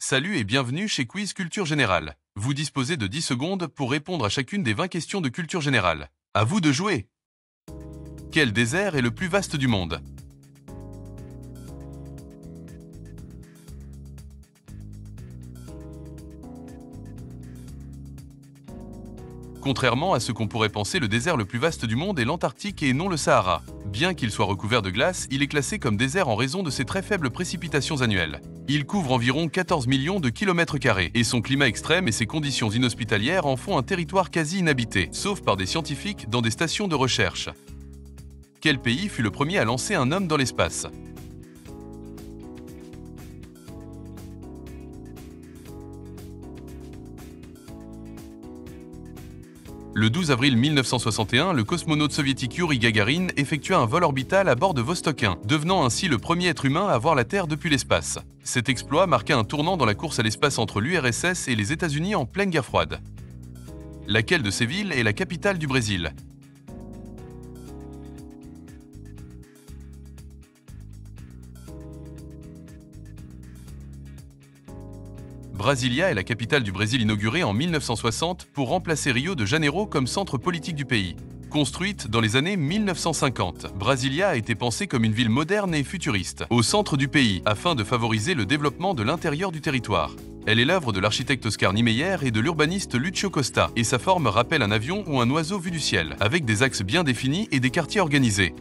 Salut et bienvenue chez Quiz Culture Générale. Vous disposez de 10 secondes pour répondre à chacune des 20 questions de culture générale. À vous de jouer! Quel désert est le plus vaste du monde? Contrairement à ce qu'on pourrait penser, le désert le plus vaste du monde est l'Antarctique et non le Sahara. Bien qu'il soit recouvert de glace, il est classé comme désert en raison de ses très faibles précipitations annuelles. Il couvre environ 14 millions de kilomètres carrés, et son climat extrême et ses conditions inhospitalières en font un territoire quasi inhabité, sauf par des scientifiques dans des stations de recherche. Quel pays fut le premier à lancer un homme dans l'espace? Le 12 avril 1961, le cosmonaute soviétique Youri Gagarin effectua un vol orbital à bord de Vostok 1, devenant ainsi le premier être humain à voir la Terre depuis l'espace. Cet exploit marqua un tournant dans la course à l'espace entre l'URSS et les États-Unis en pleine guerre froide. Laquelle de ces villes est la capitale du Brésil? Brasilia est la capitale du Brésil, inaugurée en 1960 pour remplacer Rio de Janeiro comme centre politique du pays. Construite dans les années 1950, Brasilia a été pensée comme une ville moderne et futuriste, au centre du pays, afin de favoriser le développement de l'intérieur du territoire. Elle est l'œuvre de l'architecte Oscar Niemeyer et de l'urbaniste Lúcio Costa, et sa forme rappelle un avion ou un oiseau vu du ciel, avec des axes bien définis et des quartiers organisés.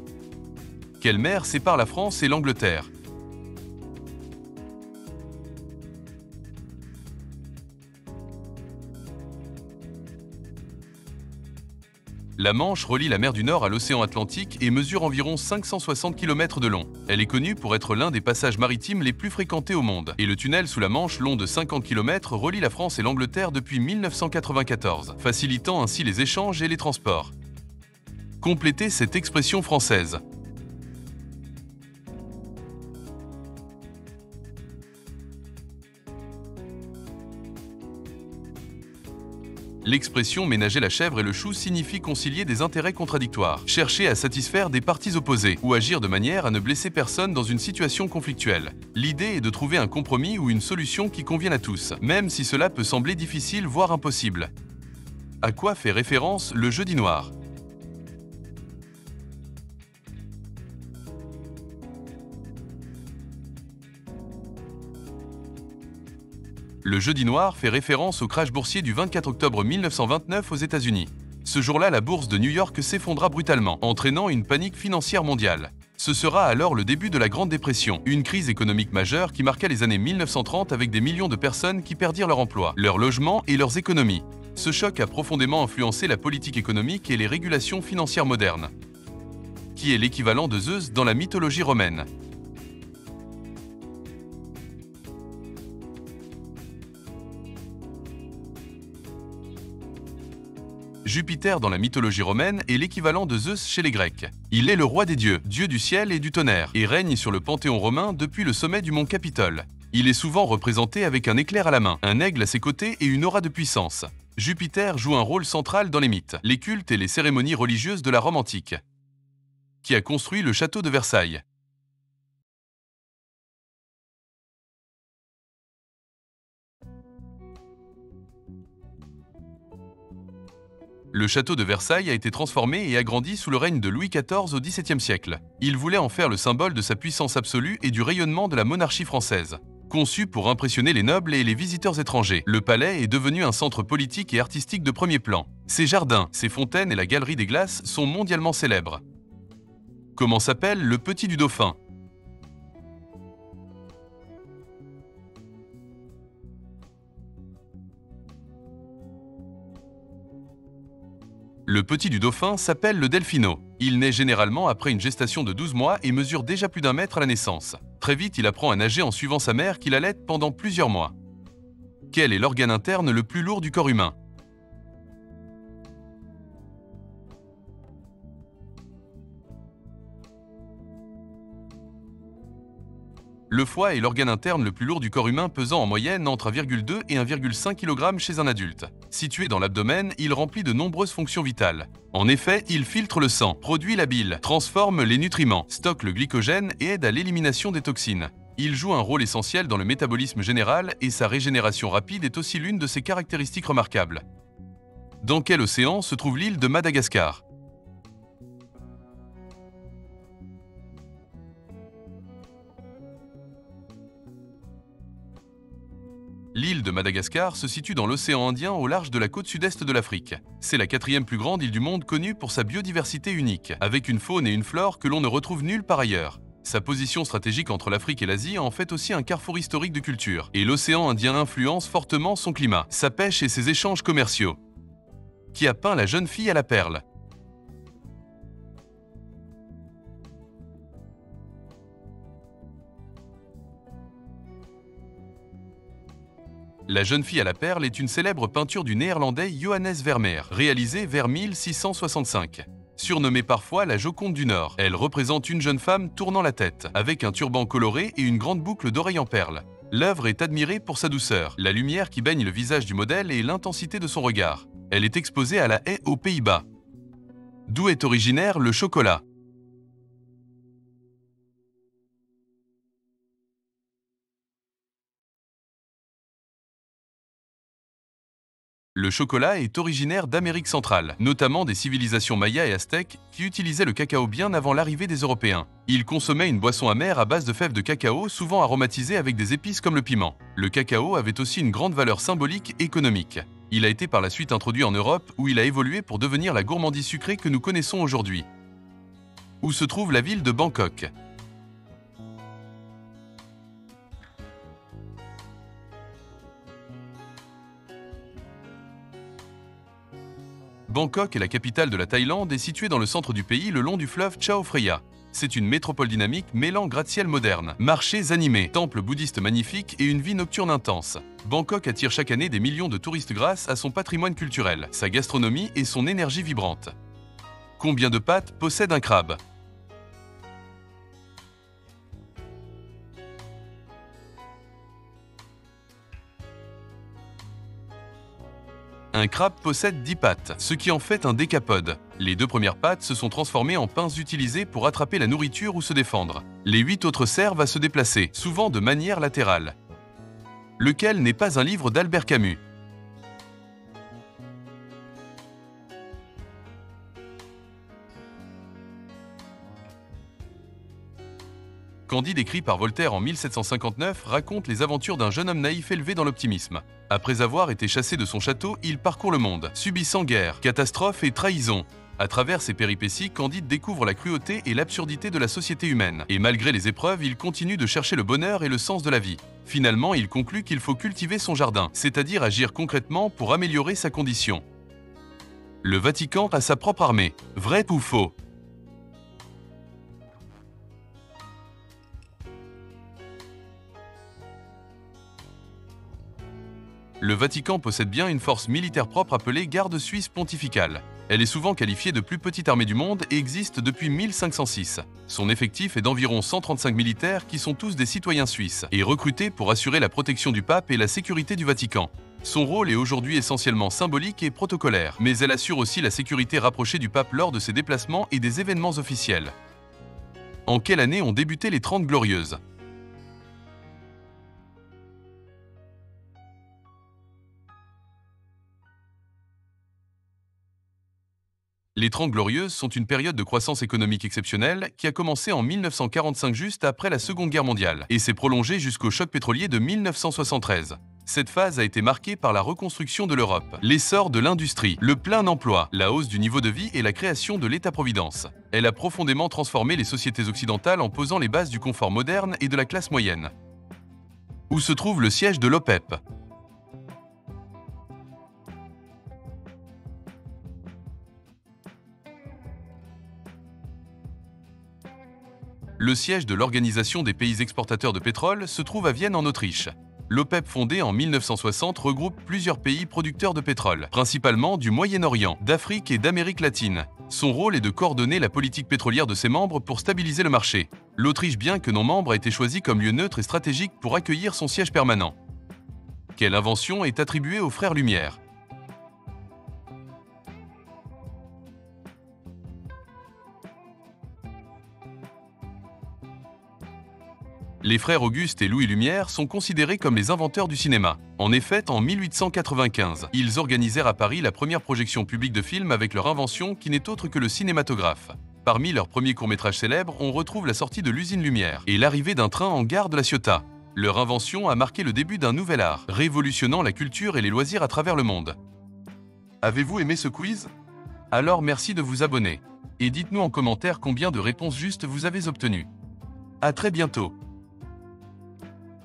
Quelle mer sépare la France et l'Angleterre? La Manche relie la mer du Nord à l'océan Atlantique et mesure environ 560 km de long. Elle est connue pour être l'un des passages maritimes les plus fréquentés au monde. Et le tunnel sous la Manche, long de 50 km, relie la France et l'Angleterre depuis 1994, facilitant ainsi les échanges et les transports. Complétez cette expression française. L'expression « ménager la chèvre et le chou » signifie concilier des intérêts contradictoires, chercher à satisfaire des parties opposées ou agir de manière à ne blesser personne dans une situation conflictuelle. L'idée est de trouver un compromis ou une solution qui convienne à tous, même si cela peut sembler difficile voire impossible. À quoi fait référence le jeudi noir? Le jeudi noir fait référence au crash boursier du 24 octobre 1929 aux États-Unis. Ce jour-là, la bourse de New York s'effondra brutalement, entraînant une panique financière mondiale. Ce sera alors le début de la Grande Dépression, une crise économique majeure qui marqua les années 1930 avec des millions de personnes qui perdirent leur emploi, leur logement et leurs économies. Ce choc a profondément influencé la politique économique et les régulations financières modernes. Qui est l'équivalent de Zeus dans la mythologie romaine? Jupiter dans la mythologie romaine est l'équivalent de Zeus chez les Grecs. Il est le roi des dieux, dieu du ciel et du tonnerre, et règne sur le panthéon romain depuis le sommet du mont Capitole. Il est souvent représenté avec un éclair à la main, un aigle à ses côtés et une aura de puissance. Jupiter joue un rôle central dans les mythes, les cultes et les cérémonies religieuses de la Rome antique. Qui a construit le château de Versailles? Le château de Versailles a été transformé et agrandi sous le règne de Louis XIV au XVIIe siècle. Il voulait en faire le symbole de sa puissance absolue et du rayonnement de la monarchie française. Conçu pour impressionner les nobles et les visiteurs étrangers, le palais est devenu un centre politique et artistique de premier plan. Ses jardins, ses fontaines et la galerie des glaces sont mondialement célèbres. Comment s'appelle le petit du dauphin? Le petit du dauphin s'appelle le delphino. Il naît généralement après une gestation de 12 mois et mesure déjà plus d'1 mètre à la naissance. Très vite, il apprend à nager en suivant sa mère qui l'allaite pendant plusieurs mois. Quel est l'organe interne le plus lourd du corps humain? Le foie est l'organe interne le plus lourd du corps humain, pesant en moyenne entre 1,2 et 1,5 kg chez un adulte. Situé dans l'abdomen, il remplit de nombreuses fonctions vitales. En effet, il filtre le sang, produit la bile, transforme les nutriments, stocke le glycogène et aide à l'élimination des toxines. Il joue un rôle essentiel dans le métabolisme général et sa régénération rapide est aussi l'une de ses caractéristiques remarquables. Dans quel océan se trouve l'île de Madagascar? L'île de Madagascar se situe dans l'océan Indien au large de la côte sud-est de l'Afrique. C'est la quatrième plus grande île du monde connue pour sa biodiversité unique, avec une faune et une flore que l'on ne retrouve nulle part ailleurs. Sa position stratégique entre l'Afrique et l'Asie en fait aussi un carrefour historique de culture, et l'océan Indien influence fortement son climat, sa pêche et ses échanges commerciaux. Qui a peint La jeune fille à la perle? La jeune fille à la perle est une célèbre peinture du néerlandais Johannes Vermeer, réalisée vers 1665. Surnommée parfois la Joconde du Nord, elle représente une jeune femme tournant la tête, avec un turban coloré et une grande boucle d'oreilles en perles. L'œuvre est admirée pour sa douceur, la lumière qui baigne le visage du modèle et l'intensité de son regard. Elle est exposée à La Haye aux Pays-Bas. D'où est originaire le chocolat? Le chocolat est originaire d'Amérique centrale, notamment des civilisations mayas et aztèques qui utilisaient le cacao bien avant l'arrivée des Européens. Ils consommaient une boisson amère à base de fèves de cacao, souvent aromatisée avec des épices comme le piment. Le cacao avait aussi une grande valeur symbolique et économique. Il a été par la suite introduit en Europe où il a évolué pour devenir la gourmandise sucrée que nous connaissons aujourd'hui. Où se trouve la ville de Bangkok? Bangkok est la capitale de la Thaïlande et située dans le centre du pays le long du fleuve Chao Phraya. C'est une métropole dynamique mêlant gratte-ciel moderne, marchés animés, temples bouddhistes magnifiques et une vie nocturne intense. Bangkok attire chaque année des millions de touristes grâce à son patrimoine culturel, sa gastronomie et son énergie vibrante. Combien de pattes possède un crabe? Un crabe possède 10 pattes, ce qui en fait un décapode. Les deux premières pattes se sont transformées en pinces utilisées pour attraper la nourriture ou se défendre. Les 8 autres servent à se déplacer, souvent de manière latérale. Lequel n'est pas un livre d'Albert Camus? Candide, écrit par Voltaire en 1759, raconte les aventures d'un jeune homme naïf élevé dans l'optimisme. Après avoir été chassé de son château, il parcourt le monde, subissant guerre, catastrophes et trahisons. À travers ses péripéties, Candide découvre la cruauté et l'absurdité de la société humaine. Et malgré les épreuves, il continue de chercher le bonheur et le sens de la vie. Finalement, il conclut qu'il faut cultiver son jardin, c'est-à-dire agir concrètement pour améliorer sa condition. Le Vatican a sa propre armée. Vrai ou faux? Le Vatican possède bien une force militaire propre appelée Garde suisse pontificale. Elle est souvent qualifiée de plus petite armée du monde et existe depuis 1506. Son effectif est d'environ 135 militaires qui sont tous des citoyens suisses et recrutés pour assurer la protection du pape et la sécurité du Vatican. Son rôle est aujourd'hui essentiellement symbolique et protocolaire, mais elle assure aussi la sécurité rapprochée du pape lors de ses déplacements et des événements officiels. En quelle année ont débuté les 30 Glorieuses? Les Trente Glorieuses sont une période de croissance économique exceptionnelle qui a commencé en 1945 juste après la Seconde Guerre mondiale et s'est prolongée jusqu'au choc pétrolier de 1973. Cette phase a été marquée par la reconstruction de l'Europe, l'essor de l'industrie, le plein emploi, la hausse du niveau de vie et la création de l'État-providence. Elle a profondément transformé les sociétés occidentales en posant les bases du confort moderne et de la classe moyenne. Où se trouve le siège de l'OPEP? Le siège de l'Organisation des pays exportateurs de pétrole se trouve à Vienne en Autriche. L'OPEP, fondée en 1960, regroupe plusieurs pays producteurs de pétrole, principalement du Moyen-Orient, d'Afrique et d'Amérique latine. Son rôle est de coordonner la politique pétrolière de ses membres pour stabiliser le marché. L'Autriche, bien que non membre, a été choisie comme lieu neutre et stratégique pour accueillir son siège permanent. Quelle invention est attribuée aux frères Lumière? Les frères Auguste et Louis Lumière sont considérés comme les inventeurs du cinéma. En effet, en 1895, ils organisèrent à Paris la première projection publique de films avec leur invention qui n'est autre que le cinématographe. Parmi leurs premiers courts-métrages célèbres, on retrouve la sortie de l'usine Lumière et l'arrivée d'un train en gare de La Ciotat. Leur invention a marqué le début d'un nouvel art, révolutionnant la culture et les loisirs à travers le monde. Avez-vous aimé ce quiz? Alors merci de vous abonner. Et dites-nous en commentaire combien de réponses justes vous avez obtenues. À très bientôt.